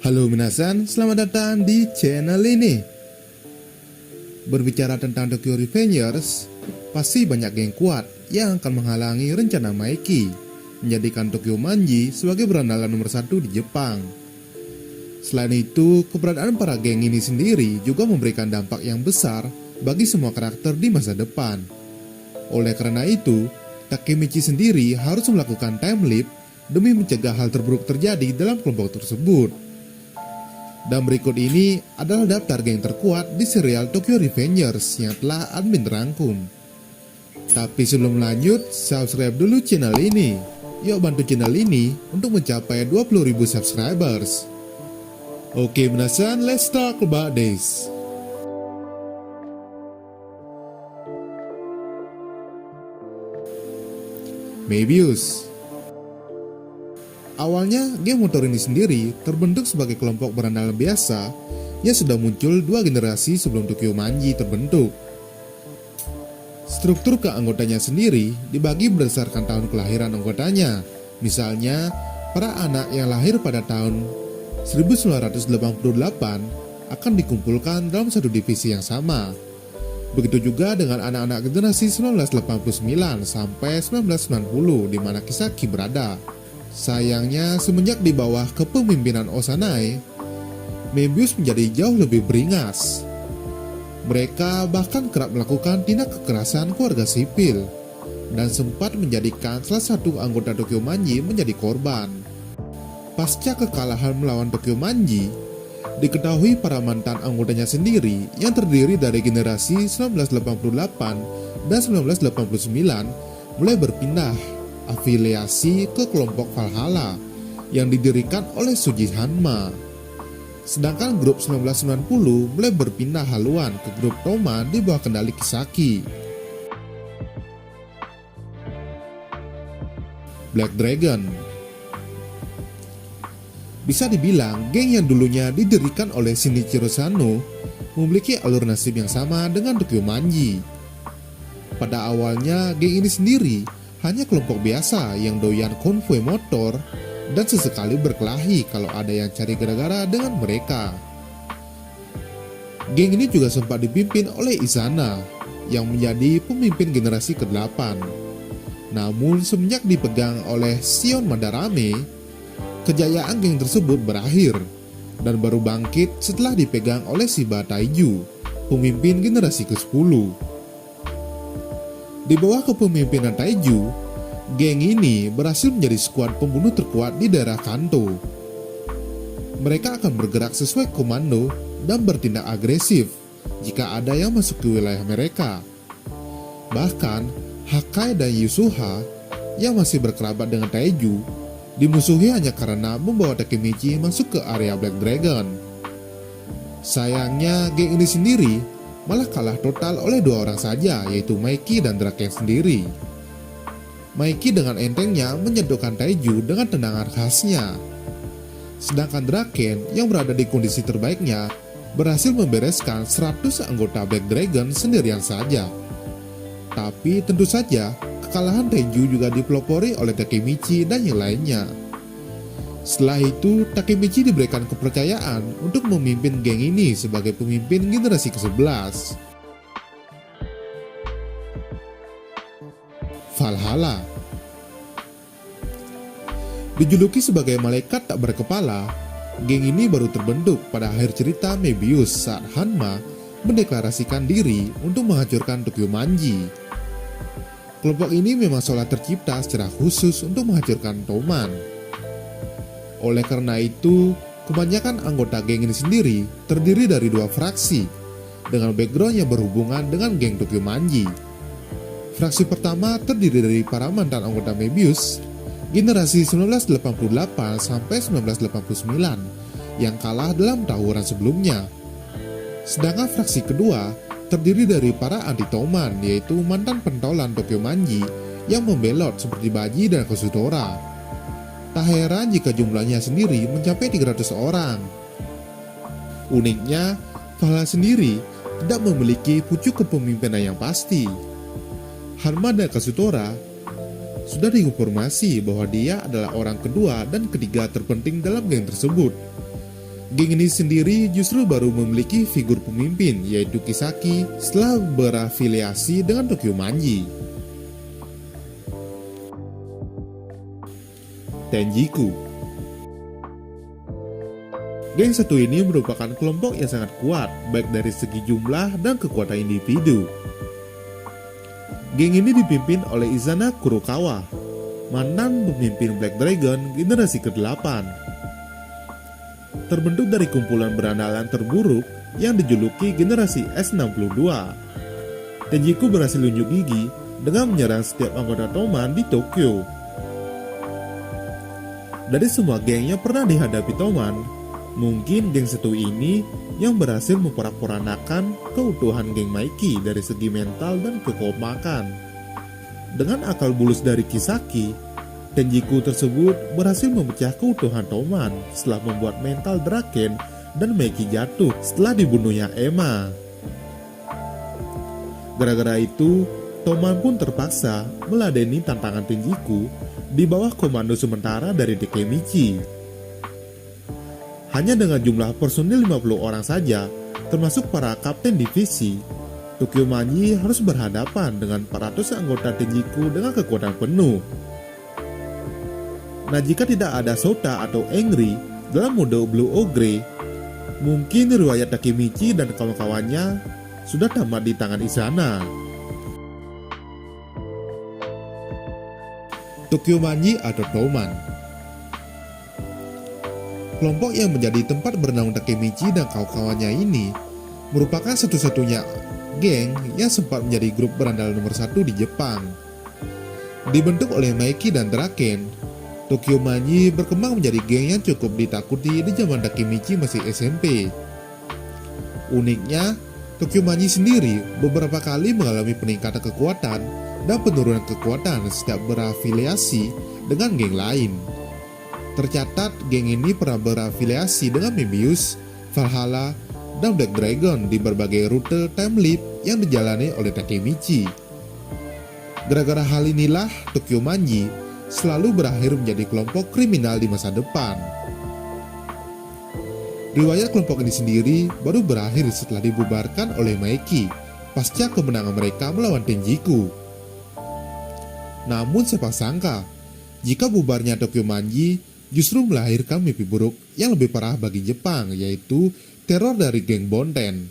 Halo minasan, selamat datang di channel ini. Berbicara tentang Tokyo Revengers, pasti banyak geng kuat yang akan menghalangi rencana Maiki menjadikan Tokyo Manji sebagai berandalan nomor 1 di Jepang. Selain itu, keberadaan para geng ini sendiri juga memberikan dampak yang besar bagi semua karakter di masa depan. Oleh karena itu, Takemichi sendiri harus melakukan time leap demi mencegah hal terburuk terjadi dalam kelompok tersebut. Dan berikut ini adalah daftar geng terkuat di serial Tokyo Revengers yang telah admin rangkum. Tapi sebelum lanjut, subscribe dulu channel ini. Yuk bantu channel ini untuk mencapai 20.000 subscribers. Oke minasan, let's talk about this. Mebius. Awalnya, geng motor ini sendiri terbentuk sebagai kelompok berandalan biasa yang sudah muncul 2 generasi sebelum Tokyo Manji terbentuk. Struktur keanggotanya sendiri dibagi berdasarkan tahun kelahiran anggotanya. Misalnya, para anak yang lahir pada tahun 1988 akan dikumpulkan dalam satu divisi yang sama. Begitu juga dengan anak-anak generasi 1989 sampai 1990 di mana Kisaki berada. Sayangnya, semenjak di bawah kepemimpinan Osanai, Mebius menjadi jauh lebih beringas. Mereka bahkan kerap melakukan tindak kekerasan keluarga sipil dan sempat menjadikan salah satu anggota Tokyo Manji menjadi korban. Pasca kekalahan melawan Tokyo Manji, diketahui para mantan anggotanya sendiri yang terdiri dari generasi 1988 dan 1989 mulai berpindah afiliasi ke kelompok Valhalla yang didirikan oleh Shuji Hanma. Sedangkan grup 1990 mulai berpindah haluan ke grup Toma di bawah kendali Kisaki. Black Dragon. Bisa dibilang, geng yang dulunya didirikan oleh Shinichiro Sano memiliki alur nasib yang sama dengan Tokyo Manji. Pada awalnya, geng ini sendiri hanya kelompok biasa yang doyan konvoi motor dan sesekali berkelahi kalau ada yang cari gara-gara dengan mereka. Geng ini juga sempat dipimpin oleh Izana yang menjadi pemimpin generasi ke-8. Namun semenjak dipegang oleh Shion Madarame, kejayaan geng tersebut berakhir dan baru bangkit setelah dipegang oleh Shiba Taiju, pemimpin generasi ke-10. Di bawah kepemimpinan Taiju, geng ini berhasil menjadi skuad pembunuh terkuat di daerah Kanto. Mereka akan bergerak sesuai komando dan bertindak agresif jika ada yang masuk ke wilayah mereka. Bahkan, Hakai dan Yusuha yang masih berkerabat dengan Taiju dimusuhi hanya karena membawa Takemichi masuk ke area Black Dragon. Sayangnya, geng ini sendiri malah kalah total oleh 2 orang saja, yaitu Maiki dan Draken sendiri. Maiki dengan entengnya menjatuhkan Taiju dengan tendangan khasnya. Sedangkan Draken yang berada di kondisi terbaiknya berhasil membereskan 100 anggota Black Dragon sendirian saja. Tapi tentu saja kekalahan Taiju juga dipelopori oleh Takemichi dan yang lainnya. Setelah itu, Takemichi diberikan kepercayaan untuk memimpin geng ini sebagai pemimpin generasi ke-11. Valhalla. Dijuluki sebagai malaikat tak berkepala, geng ini baru terbentuk pada akhir cerita Mebius saat Hanma mendeklarasikan diri untuk menghancurkan Tokyo Manji. Kelompok ini memang seolah tercipta secara khusus untuk menghancurkan Toman. Oleh karena itu, kebanyakan anggota geng ini sendiri terdiri dari 2 fraksi dengan background yang berhubungan dengan geng Tokyo Manji. Fraksi pertama terdiri dari para mantan anggota Mebius generasi 1988 sampai 1989 yang kalah dalam tawuran sebelumnya. Sedangkan fraksi kedua terdiri dari para anti-Toman, yaitu mantan pentolan Tokyo Manji yang membelot seperti Baji dan Kosutora. Tak heran jika jumlahnya sendiri mencapai 300 orang. Uniknya, Valhalla sendiri tidak memiliki pucuk kepemimpinan yang pasti. Hanma dan Kazutora sudah diinformasi bahwa dia adalah orang kedua dan ketiga terpenting dalam geng tersebut. Geng ini sendiri justru baru memiliki figur pemimpin, yaitu Kisaki, setelah berafiliasi dengan Tokyo Manji. Tenjiku. Geng satu ini merupakan kelompok yang sangat kuat, baik dari segi jumlah dan kekuatan individu. Geng ini dipimpin oleh Izana Kurokawa, mantan pemimpin Black Dragon generasi ke-8. Terbentuk dari kumpulan berandalan terburuk yang dijuluki generasi S62. Tenjiku berhasil unjuk gigi dengan menyerang setiap anggota Toman di Tokyo. Dari semua geng yang pernah dihadapi Toman, mungkin geng satu ini yang berhasil memporak-porandakan keutuhan geng Maiki dari segi mental dan kekompakan. Dengan akal bulus dari Kisaki, Tenjiku tersebut berhasil memecah keutuhan Toman setelah membuat mental Draken dan Maiki jatuh setelah dibunuhnya Emma. Gara-gara itu, Toman pun terpaksa meladeni tantangan Tenjiku di bawah komando sementara dari Takemichi. Hanya dengan jumlah personil 50 orang saja, termasuk para kapten divisi, Tokyo Manji harus berhadapan dengan 400 anggota Tenjiku dengan kekuatan penuh. Nah, jika tidak ada Sota atau Engri dalam mode Blue Ogre, mungkin riwayat Takemichi dan kawan-kawannya sudah tamat di tangan Izana. Tokyo Manji atau Toman. Kelompok yang menjadi tempat bernaung Takemichi dan kawan-kawannya ini merupakan satu-satunya geng yang sempat menjadi grup berandal nomor 1 di Jepang. Dibentuk oleh Maiki dan Draken, Tokyo Manji berkembang menjadi geng yang cukup ditakuti di zaman Takemichi masih SMP. Uniknya, Tokyo Manji sendiri beberapa kali mengalami peningkatan kekuatan dan penurunan kekuatan setiap berafiliasi dengan geng lain. Tercatat, geng ini pernah berafiliasi dengan Mebius, Valhalla, dan Black Dragon di berbagai rute time leap yang dijalani oleh Takemichi. Gara-gara hal inilah, Tokyo Manji selalu berakhir menjadi kelompok kriminal di masa depan. Riwayat kelompok ini sendiri baru berakhir setelah dibubarkan oleh Maiki pasca kemenangan mereka melawan Tenjiku. Namun siapa sangka, jika bubarnya Tokyo Manji justru melahirkan mimpi buruk yang lebih parah bagi Jepang, yaitu teror dari geng Bonten.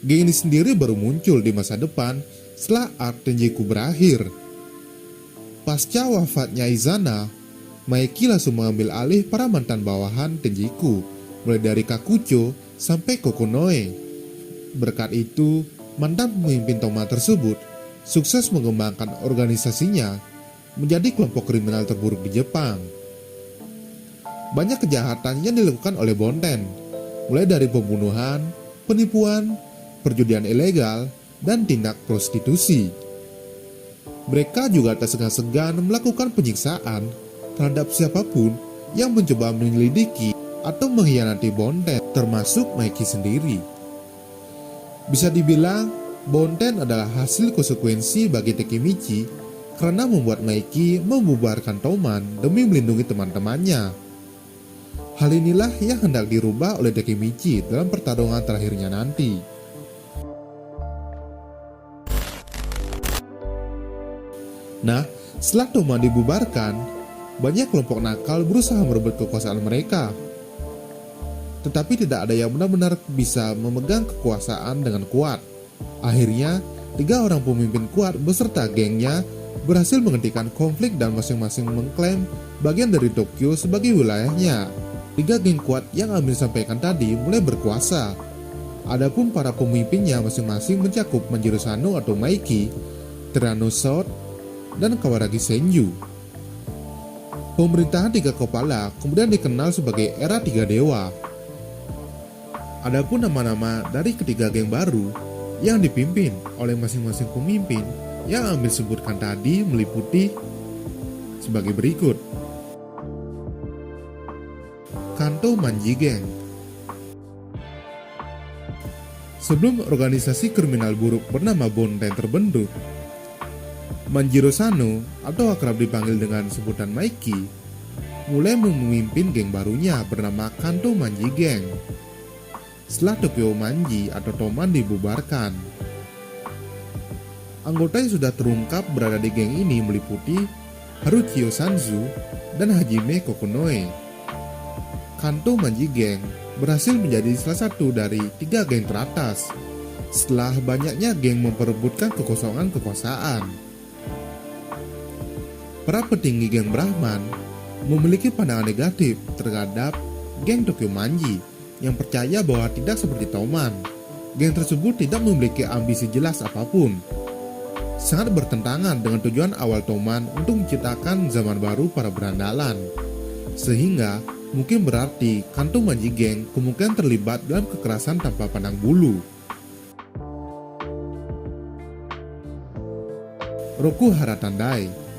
Geng ini sendiri baru muncul di masa depan setelah arc Tenjiku berakhir. Pasca wafatnya Izana, Maiki langsung mengambil alih para mantan bawahan Tenjiku, mulai dari Kakucho sampai Kokonoe. Berkat itu, mantan pemimpin Toman tersebut sukses mengembangkan organisasinya menjadi kelompok kriminal terburuk di Jepang. Banyak kejahatan yang dilakukan oleh Bonten, mulai dari pembunuhan, penipuan, perjudian ilegal, dan tindak prostitusi. Mereka juga tak segan-segan melakukan penyiksaan terhadap siapapun yang mencoba menyelidiki atau mengkhianati Bonten, termasuk Maiki sendiri. Bisa dibilang, Bonten adalah hasil konsekuensi bagi Takemichi karena membuat Maiki membubarkan Toman demi melindungi teman-temannya. Hal inilah yang hendak dirubah oleh Takemichi dalam pertarungan terakhirnya nanti. Nah, setelah Toman dibubarkan, banyak kelompok nakal berusaha merebut kekuasaan mereka. Tetapi tidak ada yang benar-benar bisa memegang kekuasaan dengan kuat. Akhirnya, 3 orang pemimpin kuat beserta gengnya berhasil menghentikan konflik dan masing-masing mengklaim bagian dari Tokyo sebagai wilayahnya. 3 geng kuat yang Amir sampaikan tadi mulai berkuasa. Adapun para pemimpinnya masing-masing mencakup Manjiro Sano atau Maiki, Tyrannosaurus, dan Kawaragi Senju. Pemerintahan 3 kepala kemudian dikenal sebagai era 3 dewa. Adapun nama-nama dari ketiga geng baru yang dipimpin oleh masing-masing pemimpin yang Amir sebutkan tadi meliputi sebagai berikut. Kanto Manji Gang. Sebelum organisasi kriminal buruk bernama Bonten terbentuk, Manjiro Sano, atau akrab dipanggil dengan sebutan Mikey, mulai memimpin geng barunya bernama Kanto Manji Gang. Setelah Tokyo Manji atau Toman dibubarkan, anggota yang sudah terungkap berada di geng ini meliputi Haruchio Sanzu dan Hajime Kokonoe. Kanto Manji Gang berhasil menjadi salah satu dari 3 geng teratas setelah banyaknya geng memperebutkan kekosongan kekuasaan. Para petinggi geng Brahman memiliki pandangan negatif terhadap geng Tokyo Manji yang percaya bahwa tidak seperti Toman, geng tersebut tidak memiliki ambisi jelas apapun. Sangat bertentangan dengan tujuan awal Toman untuk menciptakan zaman baru para berandalan. Sehingga mungkin berarti Kanto Manji Gang kemungkinan terlibat dalam kekerasan tanpa pandang bulu. Rokuhara Tandai.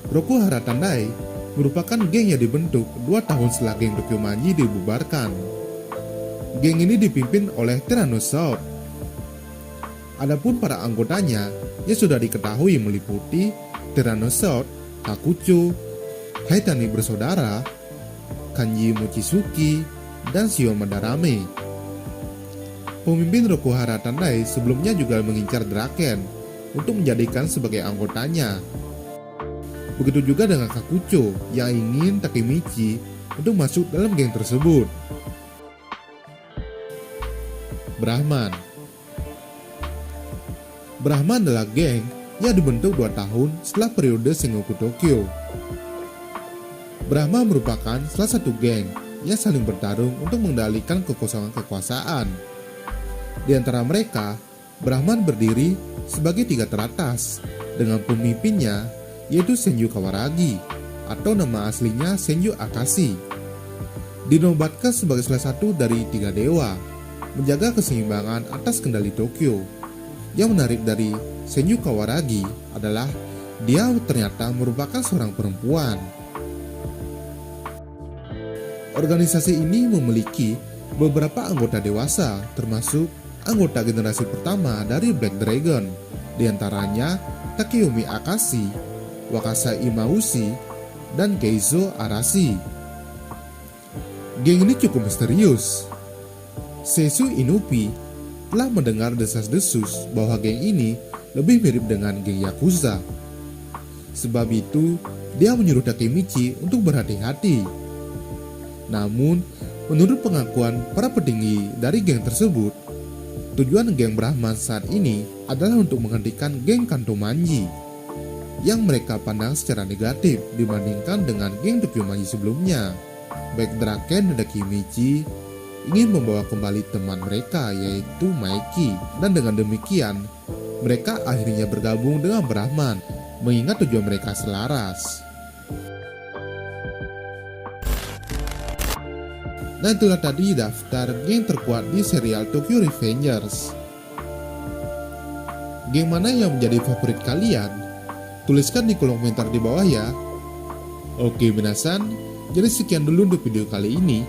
Rokuhara Tandai merupakan geng yang dibentuk 2 tahun setelah geng Tokyo Manji dibubarkan. Geng ini dipimpin oleh Tyrannosaurus. Adapun para anggotanya yang sudah diketahui meliputi Tyrannosaurus, Kakucho, Haitani bersaudara, Kanji Mochizuki, dan Shio Madarame. Pemimpin Rokuhara Tandai sebelumnya juga mengincar Draken untuk menjadikan sebagai anggotanya. Begitu juga dengan Kakucho yang ingin Takemichi untuk masuk dalam geng tersebut. Brahman. Brahman adalah geng yang dibentuk 2 tahun setelah periode Sengoku Tokyo. Brahman merupakan salah satu geng yang saling bertarung untuk mengendalikan kekosongan kekuasaan. Di antara mereka, Brahman berdiri sebagai 3 teratas dengan pemimpinnya yaitu Senju Kawaragi atau nama aslinya Senju Akashi. Dinobatkan sebagai salah satu dari 3 dewa, menjaga keseimbangan atas kendali Tokyo. Yang menarik dari Senju Kawaragi adalah dia ternyata merupakan seorang perempuan. Organisasi ini memiliki beberapa anggota dewasa, termasuk anggota generasi pertama dari Black Dragon, diantaranya Takeyomi Akashi, Wakasa Imaushi, dan Keizo Arashi. Geng ini cukup misterius. Seisu Inupi telah mendengar desas-desus bahwa geng ini lebih mirip dengan geng Yakuza. Sebab itu, dia menyuruh Takemichi untuk berhati-hati. Namun, menurut pengakuan para petinggi dari geng tersebut, tujuan geng Brahman saat ini adalah untuk menghentikan geng Kanto Manji yang mereka pandang secara negatif dibandingkan dengan geng Tokyo Manji sebelumnya. Baik Draken dan Takemichi ingin membawa kembali teman mereka yaitu Mikey, dan dengan demikian mereka akhirnya bergabung dengan Brahman mengingat tujuan mereka selaras. Nah, itulah tadi daftar geng terkuat di serial Tokyo Revengers. Geng mana yang menjadi favorit kalian? Tuliskan di kolom komentar di bawah ya. Oke minasan, jadi sekian dulu untuk video kali ini.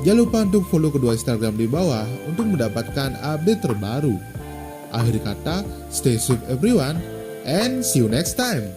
Jangan lupa untuk follow kedua Instagram di bawah untuk mendapatkan update terbaru. Akhir kata, stay safe everyone and see you next time.